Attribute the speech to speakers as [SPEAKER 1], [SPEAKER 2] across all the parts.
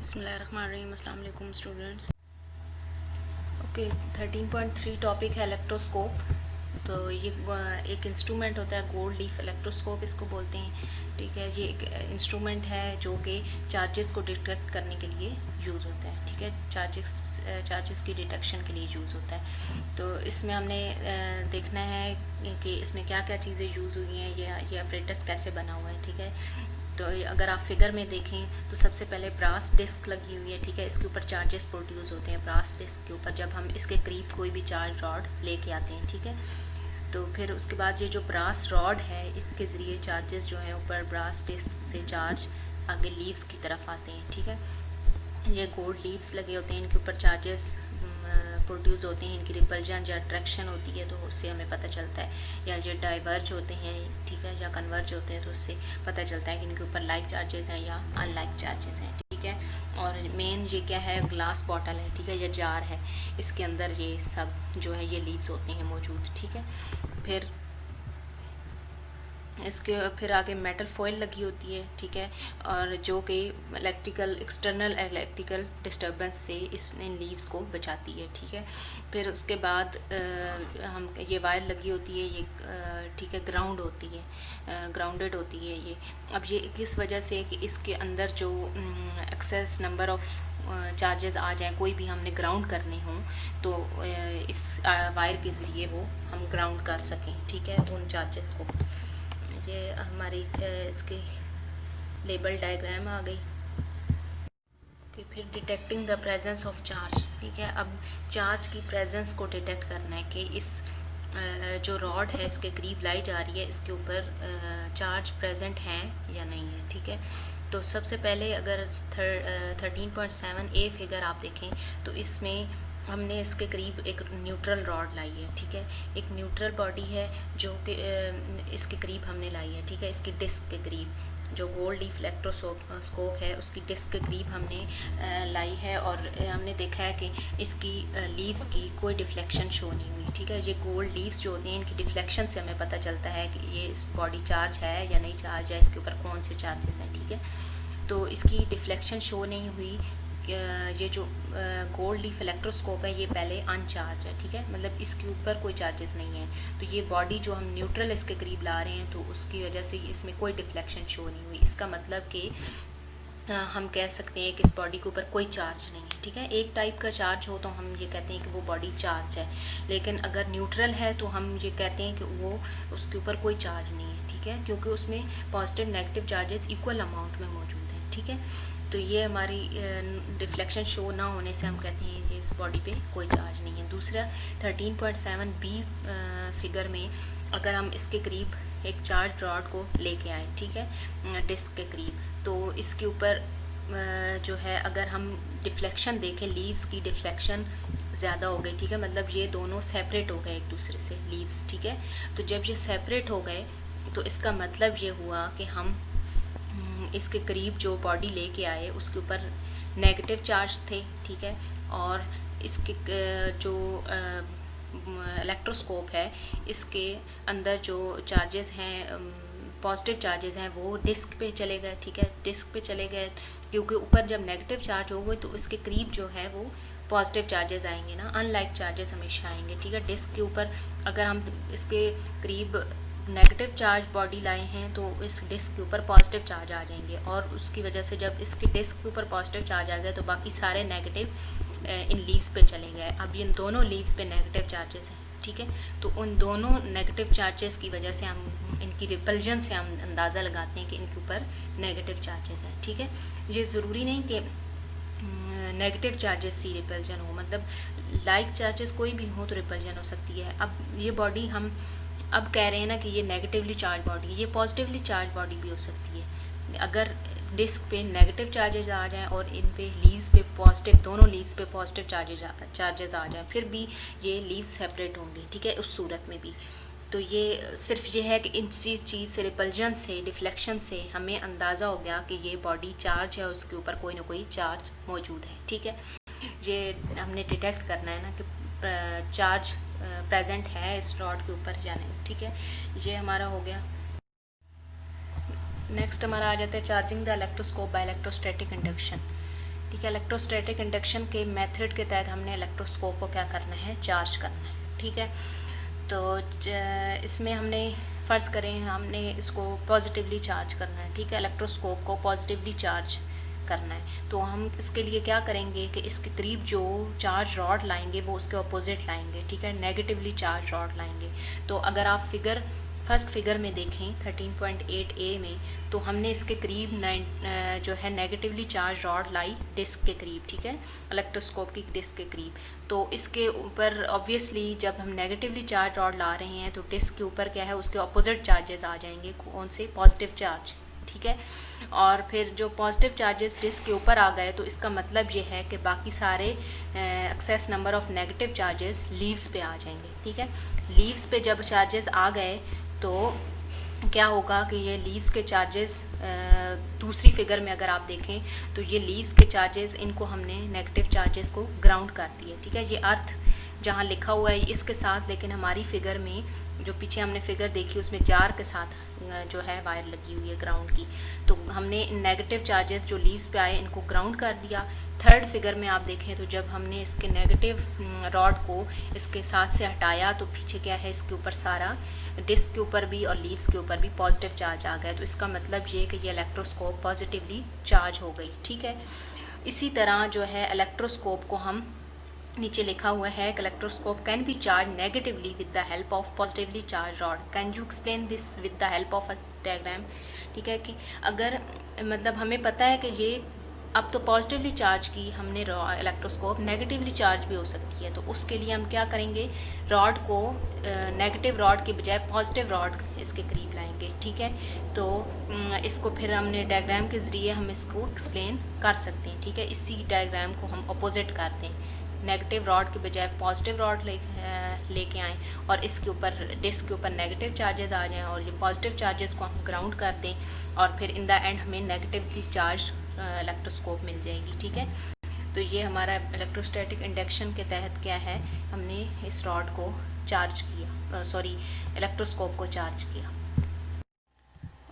[SPEAKER 1] बिस्मिल्लाहिर्रहमानिर्रहीम। अस्सलाम वालेकुम स्टूडेंट्स। ओके, 13.3 टॉपिक है इलेक्ट्रोस्कोप। तो ये एक इंस्ट्रूमेंट होता है, गोल्ड लीफ इलेक्ट्रोस्कोप इसको बोलते हैं। ठीक है, ये एक इंस्ट्रूमेंट है जो कि चार्जेस को डिटेक्ट करने के लिए यूज़ होता है। ठीक है, चार्जेस की डिटेक्शन के लिए यूज़ होता है। तो इसमें हमने देखना है कि इसमें क्या क्या चीज़ें यूज़ हुई हैं, ये अपरेटस कैसे बना हुआ है। ठीक है, तो अगर आप फिगर में देखें तो सबसे पहले ब्रास डिस्क लगी हुई है। ठीक है, इसके ऊपर चार्जेस प्रोड्यूस होते हैं ब्रास डिस्क के ऊपर, जब हम इसके करीब कोई भी चार्ज रॉड लेके आते हैं। ठीक है, तो फिर उसके बाद ये जो ब्रास रॉड है इसके ज़रिए चार्जेस जो हैं ऊपर ब्रास डिस्क से चार्ज आगे लीव्स की तरफ आते हैं। ठीक है, ये गोल्ड लीव्स लगे होते हैं, इनके ऊपर चार्जेस प्रोड्यूस होते हैं, इनकी रिपल्जन या अट्रैक्शन होती है तो उससे हमें पता चलता है, या ये डाइवर्ज होते हैं। ठीक है, या कन्वर्ज होते हैं तो उससे पता चलता है कि इनके ऊपर लाइक चार्जेस हैं या अनलाइक चार्जेस हैं। ठीक है, और मेन ये क्या है, ग्लास बॉटल है। ठीक है, या जार है, इसके अंदर ये सब जो है ये लीव्स होते हैं मौजूद। ठीक है, फिर इसके फिर आगे मेटल फॉइल लगी होती है। ठीक है, और जो कि एक्सटर्नल इलेक्ट्रिकल डिस्टर्बेंस से इन लीव्स को बचाती है। ठीक है, फिर उसके बाद हम ये वायर लगी होती है, ये ठीक है ग्राउंड होती है, ग्राउंडेड होती है ये। अब ये किस वजह से कि इसके अंदर जो एक्सेस नंबर ऑफ चार्जेस आ जाएँ, कोई भी हमने ग्राउंड करने हों तो इस वायर के ज़रिए वो हम ग्राउंड कर सकें। ठीक है, उन चार्जेस को। ये हमारी इसकी लेबल डायग्राम आ गई। ओके, फिर detecting the presence of charge. ठीक है, अब चार्ज की प्रेजेंस को डिटेक्ट करना है कि इस जो रॉड है इसके करीब लाई जा रही है, इसके ऊपर चार्ज प्रेजेंट है या नहीं है। ठीक है, तो सबसे पहले अगर 13.7 ए फिगर आप देखें तो इसमें हमने इसके करीब एक न्यूट्रल रॉड लाई है। ठीक है, एक न्यूट्रल बॉडी है जो कि इसके करीब हमने लाई है। ठीक है, इसकी डिस्क के करीब जो गोल्ड लीफ इलेक्ट्रोस्कोप है उसकी डिस्क के करीब हमने लाई है, और हमने देखा है कि इसकी लीव्स की कोई डिफ्लेक्शन शो नहीं हुई। ठीक है, ये गोल्ड लीव्स जो होती हैं इनकी डिफ्लेक्शन से हमें पता चलता है कि ये इस बॉडी चार्ज है या नहीं चार्ज है, इसके ऊपर कौन से चार्जेस हैं। ठीक है, तो इसकी डिफ्लेक्शन शो नहीं हुई। ये जो गोल्ड लीफ इलेक्ट्रोस्कोप है ये पहले अनचार्ज है। ठीक है, मतलब इसके ऊपर कोई चार्जेस नहीं है, तो ये बॉडी जो हम न्यूट्रल इसके करीब ला रहे हैं तो उसकी वजह से इसमें कोई डिफ्लेक्शन शो नहीं हुई। इसका मतलब कि हम कह सकते हैं कि इस बॉडी के ऊपर कोई चार्ज नहीं है। ठीक है, एक टाइप का चार्ज हो तो हम ये कहते हैं कि वो बॉडी चार्ज है, लेकिन अगर न्यूट्रल है तो हम ये कहते हैं कि वो उसके ऊपर कोई चार्ज नहीं है। ठीक है, क्योंकि उसमें positive negative charges equal amount में मौजूद हैं। ठीक है, तो ये हमारी डिफ्लेक्शन शो ना होने से हम कहते हैं कि इस बॉडी पे कोई चार्ज नहीं है। दूसरा 13.7 बी फिगर में अगर हम इसके करीब एक चार्ज रॉड को लेके आए, ठीक है, डिस्क के करीब, तो इसके ऊपर जो है अगर हम डिफ्लेक्शन देखें, लीव्स की डिफ्लेक्शन ज़्यादा हो गई। ठीक है, मतलब ये दोनों सेपरेट हो गए एक दूसरे से लीव्स। ठीक है, तो जब ये सेपरेट हो गए तो इसका मतलब ये हुआ कि हम इसके करीब जो बॉडी लेके आए उसके ऊपर नेगेटिव चार्ज थे। ठीक है, और इसके जो इलेक्ट्रोस्कोप है इसके अंदर जो चार्जेस हैं, पॉजिटिव चार्जेस हैं, वो डिस्क पे चले गए। ठीक है, डिस्क पे चले गए क्योंकि ऊपर जब नेगेटिव चार्ज हो गए तो उसके करीब जो है वो पॉजिटिव चार्जेस आएंगे ना, अनलाइक चार्जेस हमेशा आएंगे। ठीक है, डिस्क के ऊपर अगर हम इसके करीब नेगेटिव चार्ज बॉडी लाए हैं तो इस डिस्क के ऊपर पॉजिटिव चार्ज आ जाएंगे, और उसकी वजह से जब इसके डिस्क के ऊपर पॉजिटिव चार्ज आ गए तो बाकी सारे नेगेटिव इन लीव्स पे चले गए। अब इन दोनों लीव्स पे नेगेटिव चार्जेस हैं। ठीक है, तो उन दोनों नेगेटिव चार्जेस की वजह से हम इनकी रिपल्जन से हम अंदाज़ा लगाते हैं कि इनके ऊपर नेगेटिव चार्जेस हैं। ठीक है, ये ज़रूरी नहीं कि नेगेटिव चार्जेस सी रिपल्जन हो, मतलब लाइक चार्जेस कोई भी हो तो रिपल्जन हो सकती है। अब ये बॉडी हम अब कह रहे हैं ना कि ये नेगेटिवली चार्ज बॉडी, ये पॉजिटिवली चार्ज बॉडी भी हो सकती है। अगर डिस्क पे नेगेटिव चार्जेस आ जाएं और इन पे लीव्स पे पॉजिटिव, दोनों लीव्स पे पॉजिटिव चार्जेस आ जाएं, फिर भी ये लीव्स सेपरेट होंगी। ठीक है, उस सूरत में भी। तो ये सिर्फ ये है कि इन चीज़ से, रिपल्जन से, डिफ्लेक्शन से हमें अंदाज़ा हो गया कि ये बॉडी चार्ज है, उसके ऊपर कोई ना कोई चार्ज मौजूद है। ठीक है, ये हमने डिटेक्ट करना है ना कि चार्ज प्रेजेंट है इस रॉड के ऊपर या नहीं। ठीक है, ये हमारा हो गया। नेक्स्ट हमारा आ जाता है charging the electroscope by electrostatic induction. ठीक है। इलेक्ट्रोस्टैटिक इंडक्शन के मेथड के तहत हमने इलेक्ट्रोस्कोप को क्या करना है, चार्ज करना है। ठीक है, तो इसमें हमने फ़र्ज़ करें हमने इसको पॉजिटिवली चार्ज करना है। ठीक है, इलेक्ट्रोस्कोप को पॉजिटिवली चार्ज करना है, तो हम इसके लिए क्या करेंगे कि इसके करीब जो चार्ज रॉड लाएंगे वो उसके अपोजिट लाएंगे। ठीक है, नेगेटिवली चार्ज रॉड लाएंगे। तो अगर आप फर्स्ट फिगर में देखें 13.8a में, तो हमने इसके करीब जो है नेगेटिवली चार्ज रॉड लाई डिस्क के करीब। ठीक है, इलेक्ट्रोस्कोप की डिस्क के करीब। तो इसके ऊपर ऑब्वियसली जब हम नेगेटिवली चार्ज रॉड ला रहे हैं तो डिस्क के ऊपर क्या है, उसके अपोजिट चार्जेस आ जाएंगे। कौन से? Positive charge. ठीक है, और फिर जो पॉजिटिव चार्जेस डिस्क के ऊपर आ गए तो इसका मतलब ये है कि बाकी सारे excess number of negative charges leaves पे आ जाएंगे। ठीक है, लीव्स पे जब चार्जेस आ गए तो क्या होगा कि ये लीव्स के चार्जेस दूसरी फिगर में अगर आप देखें तो ये लीव्स के चार्जेस, इनको हमने नेगेटिव चार्जेस को ग्राउंड कर दिए। ठीक है, ये अर्थ जहाँ लिखा हुआ है इसके साथ, लेकिन हमारी फिगर में जो पीछे हमने फिगर देखी उसमें जार के साथ जो है वायर लगी हुई है ग्राउंड की। तो हमने नेगेटिव चार्जेस जो लीव्स पे आए इनको ग्राउंड कर दिया। थर्ड फिगर में आप देखें तो जब हमने इसके नेगेटिव रॉड को इसके साथ से हटाया तो पीछे क्या है, इसके ऊपर सारा डिस्क के ऊपर भी और लीव्स के ऊपर भी पॉजिटिव चार्ज आ गया। तो इसका मतलब ये कि ये इलेक्ट्रोस्कोप पॉजिटिवली चार्ज हो गई। ठीक है, इसी तरह जो है इलेक्ट्रोस्कोप को हम, नीचे लिखा हुआ है electroscope can be charge negatively with the help of positively charge rod. Can you explain this with the help of a diagram. ठीक है, कि अगर मतलब हमें पता है कि ये अब तो पॉजिटिवली चार्ज की हमने इलेक्ट्रोस्कोप नेगेटिवली चार्ज भी हो सकती है, तो उसके लिए हम क्या करेंगे, रॉड को नेगेटिव रॉड के बजाय पॉजिटिव रॉड इसके करीब लाएंगे। ठीक है, तो इसको फिर हमने डायग्राम के ज़रिए हम इसको एक्सप्लेन कर सकते हैं। ठीक है, इसी डायग्राम को हम अपोजिट करते हैं, नेगेटिव रॉड के बजाय पॉजिटिव रॉड लेके आएँ और इसके ऊपर डिस्क के ऊपर नेगेटिव चार्जेस आ जाएँ और ये पॉजिटिव चार्जेस को हम ग्राउंड कर दें और फिर इन द एंड हमें नेगेटिवली चार्ज इलेक्ट्रोस्कोप मिल जाएगी। ठीक है, तो ये हमारा इलेक्ट्रोस्टैटिक इंडक्शन के तहत क्या है, हमने इस रॉड को चार्ज किया, इलेक्ट्रोस्कोप को चार्ज किया।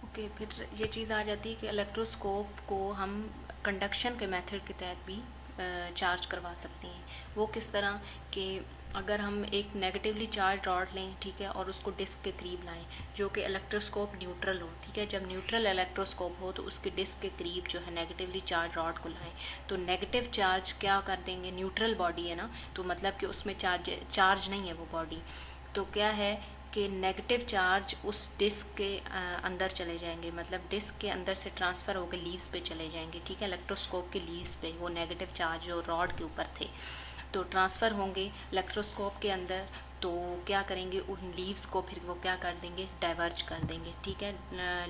[SPEAKER 1] ओके, फिर ये चीज़ आ जाती है कि इलेक्ट्रोस्कोप को हम कंडक्शन के मेथड के तहत भी चार्ज करवा सकते हैं। वो किस तरह कि अगर हम एक नेगेटिवली चार्ज रॉड लें, ठीक है, और उसको डिस्क के करीब लाएं जो कि इलेक्ट्रोस्कोप न्यूट्रल हो। ठीक है, जब न्यूट्रल इलेक्ट्रोस्कोप हो तो उसके डिस्क के करीब जो है नेगेटिवली चार्ज रॉड को लाएं, तो नेगेटिव चार्ज क्या कर देंगे, न्यूट्रल बॉडी है ना, तो मतलब कि उसमें चार्ज नहीं है वो बॉडी, तो क्या है कि नेगेटिव चार्ज उस डिस्क के अंदर चले जाएंगे, मतलब डिस्क के अंदर से ट्रांसफ़र होकर लीव्स पे चले जाएंगे। ठीक है, इलेक्ट्रोस्कोप के लीव्स पे वो नेगेटिव चार्ज जो रॉड के ऊपर थे तो ट्रांसफ़र होंगे इलेक्ट्रोस्कोप के अंदर, तो क्या करेंगे, उन लीव्स को फिर वो क्या कर देंगे, डाइवर्ज कर देंगे। ठीक है,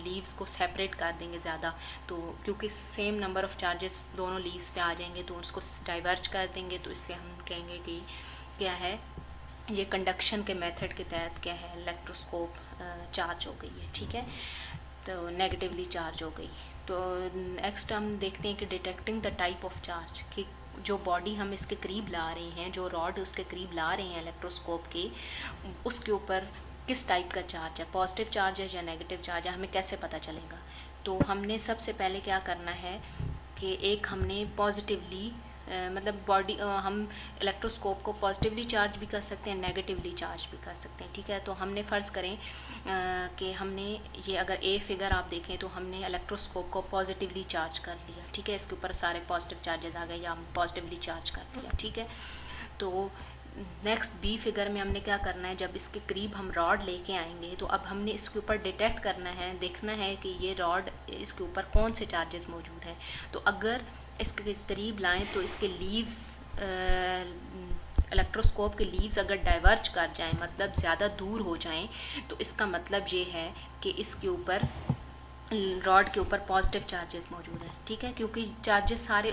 [SPEAKER 1] लीव्स को सेपरेट कर देंगे ज़्यादा, तो क्योंकि सेम नंबर ऑफ़ चार्जेस दोनों लीव्स पे आ जाएंगे तो उसको डाइवर्ज कर देंगे, तो इससे हम कहेंगे कि क्या है, ये कंडक्शन के मेथड के तहत क्या है, इलेक्ट्रोस्कोप चार्ज हो गई है। ठीक है, तो नेगेटिवली चार्ज हो गई। तो नेक्स्ट हम देखते हैं कि detecting the type of charge, कि जो बॉडी हम इसके करीब ला रहे हैं, जो रॉड उसके करीब ला रहे हैं इलेक्ट्रोस्कोप के, उसके ऊपर किस टाइप का चार्ज है, पॉजिटिव चार्ज है या नेगेटिव चार्ज है, हमें कैसे पता चलेगा। तो हमने सबसे पहले क्या करना है कि एक हमने पॉजिटिवली मतलब बॉडी हम इलेक्ट्रोस्कोप को पॉजिटिवली चार्ज भी कर सकते हैं, नेगेटिवली चार्ज भी कर सकते हैं। ठीक है, तो हमने फ़र्ज़ करें कि हमने ये अगर ए फिगर आप देखें तो हमने इलेक्ट्रोस्कोप को पॉजिटिवली चार्ज कर लिया। ठीक है, इसके ऊपर सारे पॉजिटिव चार्जेस आ गए या हम पॉजिटिवली चार्ज कर दिया। ठीक है, तो नेक्स्ट बी फिगर में हमने क्या करना है, जब इसके करीब हम रॉड लेके आएंगे तो अब हमने इसके ऊपर डिटेक्ट करना है, देखना है कि ये रॉड इसके ऊपर कौन से चार्जेस मौजूद हैं। तो अगर इसके करीब लाएं तो इसके लीव्स, इलेक्ट्रोस्कोप के लीव्स अगर डाइवर्ज कर जाएं, मतलब ज़्यादा दूर हो जाएं, तो इसका मतलब ये है कि इसके ऊपर रॉड के ऊपर पॉजिटिव चार्जेस मौजूद हैं। ठीक है, क्योंकि चार्जेस सारे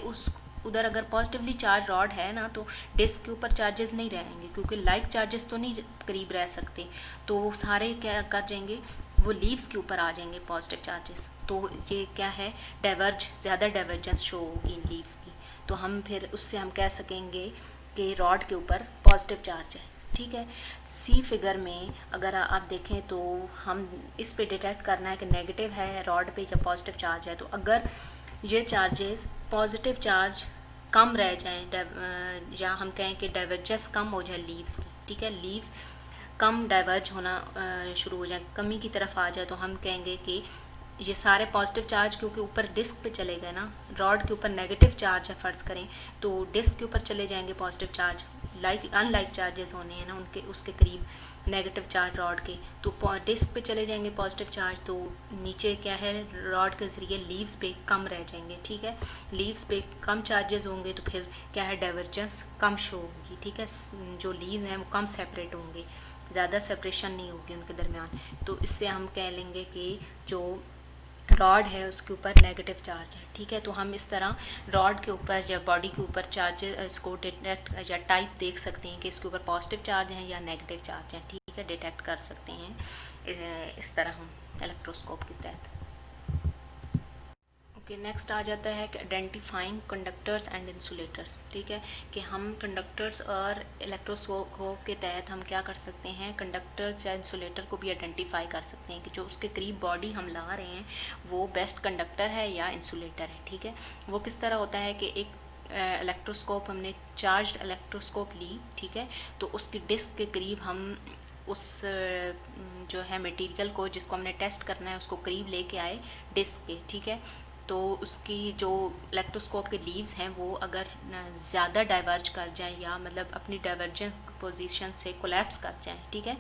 [SPEAKER 1] उधर अगर पॉजिटिवली चार्ज रॉड है ना तो डिस्क के ऊपर चार्जेस नहीं रहेंगे, क्योंकि लाइक चार्जेस तो नहीं करीब रह सकते, तो सारे क्या कर जाएंगे, वो लीव्स के ऊपर आ जाएंगे पॉजिटिव चार्जेस। तो ये क्या है, डाइवर्ज, ज़्यादा डाइवर्जेंस शो होगी इन लीव्स की, तो हम फिर उससे हम कह सकेंगे कि रॉड के ऊपर पॉजिटिव चार्ज है। ठीक है, सी फिगर में अगर आप देखें तो हम इस पे डिटेक्ट करना है कि नेगेटिव है रॉड पे या पॉजिटिव चार्ज है। तो अगर ये चार्जेस पॉजिटिव चार्ज कम रह जाएँ, या हम कहें कि डाइवर्जेंस कम हो जाए लीव्स की, ठीक है, लीव्स कम डाइवर्ज होना शुरू हो जाए, कमी की तरफ आ जाए, तो हम कहेंगे कि ये सारे पॉजिटिव चार्ज क्योंकि ऊपर डिस्क पे चले गए ना, रॉड के ऊपर नेगेटिव चार्ज है फ़र्ज़ करें, तो डिस्क के ऊपर चले जाएंगे positive charge, like unlike charges होने हैं ना उनके, उसके करीब नेगेटिव चार्ज रॉड के, तो डिस्क पे चले जाएंगे पॉजिटिव चार्ज, तो नीचे क्या है, रॉड के ज़रिए लीव्स पे कम रह जाएंगे, ठीक है, लीव्स पे कम चार्जेस होंगे तो फिर क्या है, डाइवर्जेंस कम शो होगी, ठीक है, जो लीव्स हैं वो कम सेपरेट होंगे, ज़्यादा सेपरेशन नहीं होगी उनके दरमियान, तो इससे हम कह लेंगे कि जो रॉड है उसके ऊपर नेगेटिव चार्ज है, ठीक है, तो हम इस तरह रॉड के ऊपर या बॉडी के ऊपर चार्ज इसको डिटेक्ट या टाइप देख सकते हैं कि इसके ऊपर पॉजिटिव चार्ज हैं या नेगेटिव चार्ज हैं, ठीक है, डिटेक्ट कर सकते हैं इस तरह हम इलेक्ट्रोस्कोप के तहत। ओके, नेक्स्ट आ जाता है कि आइडेंटिफाइंग कंडक्टर्स एंड इंसुलेटर्स, ठीक है, कि हम कंडक्टर्स और इलेक्ट्रोस्कोप के तहत हम क्या कर सकते हैं, कंडक्टर्स या इंसुलेटर को भी आइडेंटिफाई कर सकते हैं कि जो उसके करीब बॉडी हम ला रहे हैं वो बेस्ट कंडक्टर है या इंसुलेटर है, ठीक है। वो किस तरह होता है कि एक इलेक्ट्रोस्कोप, हमने चार्ज इलेक्ट्रोस्कोप ली, ठीक है, तो उसकी डिस्क के करीब हम उस जो है मटेरियल को जिसको हमने टेस्ट करना है उसको करीब लेके आए डिस्क के, ठीक है, तो उसकी जो इलेक्ट्रोस्कोप के लीव्स हैं वो अगर ज़्यादा डाइवर्ज कर जाएं या मतलब अपनी डाइवर्जेंस पोजीशन से कोलैप्स कर जाएं, ठीक है,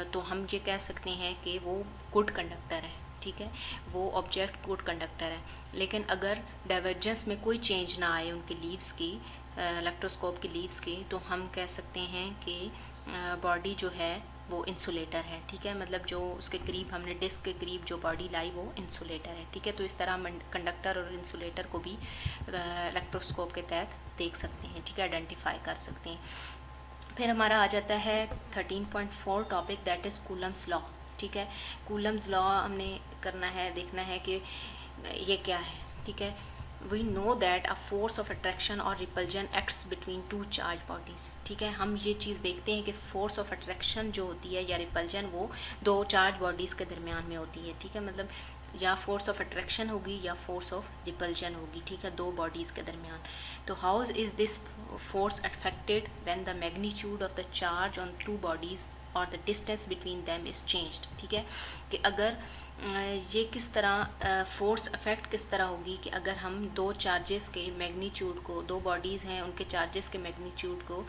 [SPEAKER 1] तो हम ये कह सकते हैं कि वो गुड कंडक्टर है, ठीक है, वो ऑब्जेक्ट गुड कंडक्टर है। लेकिन अगर डाइवर्जेंस में कोई चेंज ना आए उनके लीव्स की, इलेक्ट्रोस्कोप की लीव्स की, तो हम कह सकते हैं कि बॉडी जो है वो इंसुलेटर है, ठीक है, मतलब जो उसके करीब हमने डिस्क के करीब जो बॉडी लाई वो इंसुलेटर है, ठीक है, तो इस तरह हम कंडक्टर और इंसुलेटर को भी इलेक्ट्रोस्कोप के तहत देख सकते हैं, ठीक है, आइडेंटिफाई कर सकते हैं। फिर हमारा आ जाता है 13.4 topic, that is Coulomb's law, ठीक है, कूलम्स लॉ हमने करना है, देखना है कि ये क्या है, ठीक है। We know that a force of attraction और repulsion acts between two charge bodies, ठीक है, हम ये चीज़ देखते हैं कि फोर्स ऑफ अट्रैक्शन जो होती है या रिपल्जन वो दो चार्ज बॉडीज़ के दरमियान में होती है, ठीक है, मतलब या फोर्स ऑफ अट्रैक्शन होगी या फोर्स ऑफ रिपल्जन होगी, ठीक है, दो बॉडीज़ के दरमियान। तो how is this force affected when the magnitude of the charge on two bodies और the distance between them is changed, ठीक है, कि अगर ये किस तरह फोर्स अफेक्ट किस तरह होगी कि अगर हम दो चार्जेस के मैग्नीट्यूड को, दो बॉडीज़ हैं उनके चार्जेस के मैग्नीट्यूड को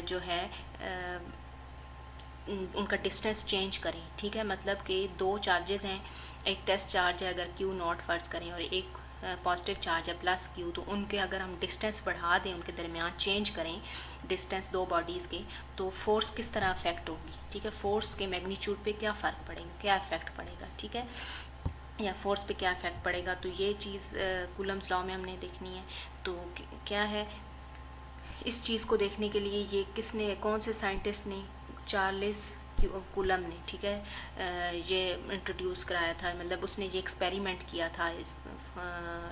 [SPEAKER 1] जो है उनका डिस्टेंस चेंज करें, ठीक है, मतलब कि दो चार्जेस हैं, एक टेस्ट चार्ज है अगर Q नॉट फ़र्ज़ करें और एक पॉजिटिव चार्ज है प्लस Q, तो उनके अगर हम डिस्टेंस बढ़ा दें, उनके दरमियान चेंज करें डिस्टेंस दो बॉडीज़ के, तो फोर्स किस तरह अफेक्ट होगी, ठीक है, फोर्स के मैग्नीट्यूड पे क्या फ़र्क पड़ेगा, क्या इफेक्ट पड़ेगा, ठीक है, या फोर्स पे क्या इफेक्ट पड़ेगा, तो ये चीज़ कूलम्स लॉ में हमने देखनी है। तो क्या है, इस चीज़ को देखने के लिए ये किसने, कौन से साइंटिस्ट ने, चार्ल्स कूलम ने, ठीक है, ये इंट्रोड्यूस कराया था, मतलब उसने ये एक्सपेरिमेंट किया था इस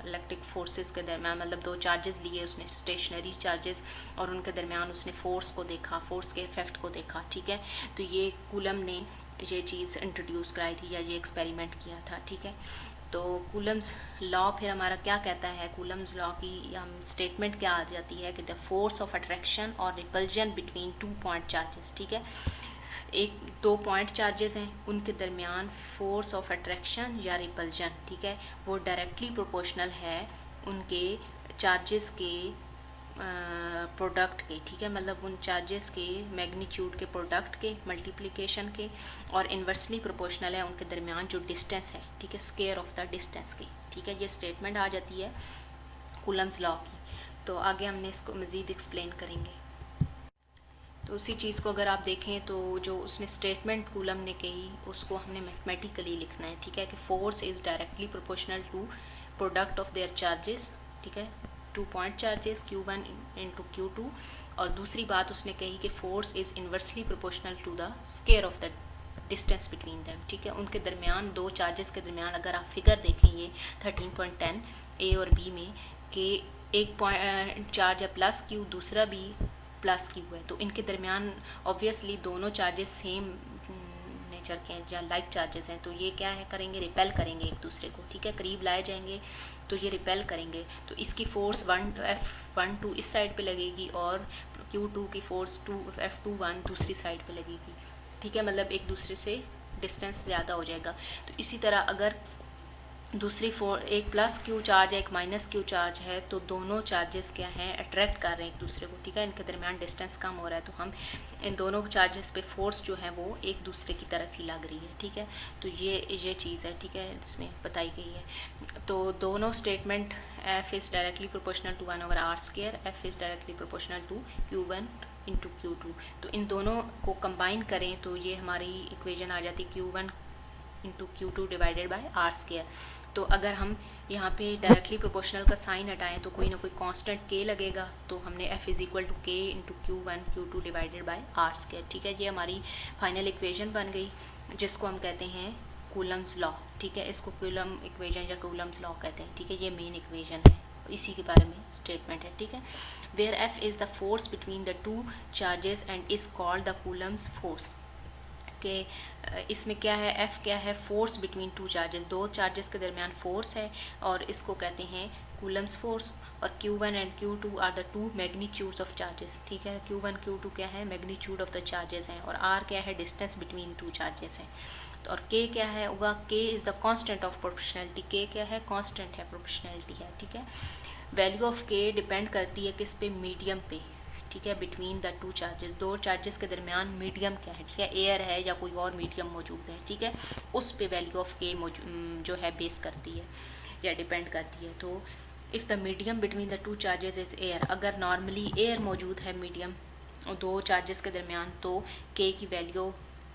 [SPEAKER 1] इलेक्ट्रिक फोर्सेस के दरमियान, मतलब दो चार्जेस लिए उसने, स्टेशनरी चार्जेस, और उनके दरमियान उसने फोर्स को देखा, फोर्स के इफेक्ट को देखा, ठीक है, तो ये कूलम ने ये चीज़ इंट्रोड्यूस कराई थी या ये एक्सपेरिमेंट किया था, ठीक है। तो कूलम्स लॉ फिर हमारा क्या कहता है, कूलम्स लॉ की हम स्टेटमेंट क्या आ जाती है कि द फोर्स ऑफ अट्रैक्शन और repulsion between two point charges, ठीक है, एक दो पॉइंट चार्जेस हैं उनके दरमियान फोर्स ऑफ अट्रैक्शन या रिपल्जन, ठीक है, वो डायरेक्टली प्रोपोर्शनल है उनके चार्जेस के प्रोडक्ट के, ठीक है, मतलब उन चार्जेस के मैग्नीट्यूड के प्रोडक्ट के मल्टीप्लिकेशन के, और इन्वर्सली प्रोपोर्शनल है उनके दरमियान जो डिस्टेंस है, ठीक है, स्क्वायर ऑफ द डिस्टेंस की, ठीक है, ये स्टेटमेंट आ जाती है कूलम्स लॉ की। तो आगे हमने इसको मज़ीद एक्सप्लेन करेंगे। तो उसी चीज़ को अगर आप देखें तो जो उसने स्टेटमेंट कूलम ने कही उसको हमने मैथमेटिकली लिखना है, ठीक है, कि force is directly proportional to product of their charges, ठीक है, two point charges Q1 into Q2, और दूसरी बात उसने कही कि force is inversely proportional to the square of the distance between them, ठीक है, उनके दरमियान दो चार्जेस के दरमियान अगर आप फिगर देखें ये 13.10 A और B में कि एक पॉइंट चार्ज है प्लस Q, दूसरा भी प्लस Q है, तो इनके दरमियान ऑब्वियसली दोनों चार्जेस सेम नेचर के हैं या लाइक चार्जेस हैं, तो ये क्या है करेंगे, रिपेल करेंगे एक दूसरे को, ठीक है, करीब लाए जाएंगे तो ये रिपेल करेंगे। तो इसकी फोर्स F12 इस साइड पे लगेगी और Q2 की फोर्स F21 दूसरी साइड पे लगेगी, ठीक है, मतलब एक दूसरे से डिस्टेंस ज़्यादा हो जाएगा। तो इसी तरह अगर दूसरी एक प्लस क्यू चार्ज है एक माइनस क्यू चार्ज है, तो दोनों चार्जेस क्या हैं, अट्रैक्ट कर रहे हैं एक दूसरे को, ठीक है, इनके दरमियान डिस्टेंस कम हो रहा है, तो हम इन दोनों चार्जेस पे फोर्स जो है वो एक दूसरे की तरफ ही लग रही है, ठीक है। तो ये चीज़ है, ठीक है, इसमें बताई गई है। तो दोनों statement F is directly proportional to 1/r², F is directly proportional to Q1 into Q2। तो इन दोनों को कंबाइन करें तो ये हमारी इक्वेशन आ जाती है Q1 into Q2 divided by r²। तो अगर हम यहाँ पे डायरेक्टली प्रोपोर्शनल का साइन हटाएं तो कोई ना कोई कांस्टेंट k लगेगा, तो हमने F is equal to k into Q1 Q2 divided by r², ठीक है। ये हमारी फाइनल इक्वेशन बन गई जिसको हम कहते हैं कूलम्स लॉ, ठीक है, इसको कूलम इक्वेशन या कूलम्स लॉ कहते हैं, ठीक है। ये मेन इक्वेशन है, इसी के बारे में स्टेटमेंट है, ठीक है। Where F is the force between the two charges and is called the Coulomb's force, कि इसमें क्या है, F क्या है, फोर्स बिटवीन टू चार्जेस, दो चार्जेस के दरमियान फोर्स है और इसको कहते हैं कूलम्स फोर्स। और Q1 and Q2 are the two magnitudes of charges, ठीक है, Q1 Q2 क्या है, मैग्नीट्यूड ऑफ द चार्जेस हैं, और R क्या है, डिस्टेंस बिटवीन टू चार्जेस हैं। तो और K क्या है होगा, K is the constant of proportionality, K क्या है, कांस्टेंट है, प्रोपोर्शनैलिटी है, ठीक है। वैल्यू ऑफ K डिपेंड करती है किस पे, मीडियम पे, ठीक है, बिटवीन द टू चार्जेस, दो चार्जेस के दरमियान मीडियम क्या है, ठीक है, एयर है या कोई और मीडियम मौजूद है, ठीक है, उस पे वैल्यू ऑफ के जो है बेस करती है या डिपेंड करती है। तो if the medium between the two charges is air, अगर नॉर्मली एयर मौजूद है मीडियम दो चार्जेस के दरमियान, तो के की वैल्यू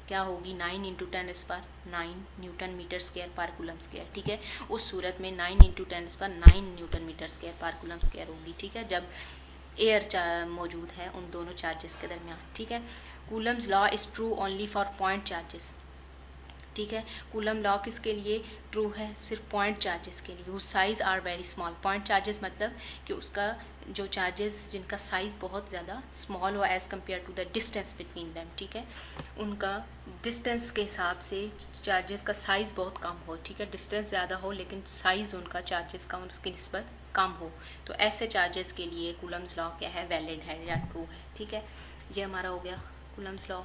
[SPEAKER 1] क्या होगी, 9 इंटू 10⁻9 न्यूटन मीटर स्क्वायर पर कूलम स्क्वायर, ठीक है। उस सूरत में 9 इंटू 10⁻9 न्यूटन मीटर स्क्वायर पर कूलम स्क्वायर होगी, ठीक है, जब एयर मौजूद है उन दोनों चार्जेस के दरमियान, ठीक है। Coulomb's law is true only for point charges, ठीक है। कूलम लॉ किसके लिए ट्रू है, सिर्फ पॉइंट चार्जेस के लिए, whose size are very small. Point charges मतलब कि उसका जो चार्जेस जिनका साइज़ बहुत ज़्यादा स्मॉल हो as compare to the distance between them, ठीक है, उनका डिस्टेंस के हिसाब से चार्जेस का साइज़ बहुत कम हो, ठीक है, डिस्टेंस ज़्यादा हो लेकिन साइज़ उनका चार्जेस का उसकी निस्बत कम हो, तो ऐसे चार्जेस के लिए कूलम्स लॉ क्या है, वैलिड है या ट्रू है, ठीक है। ये हमारा हो गया कूलम्स लॉ।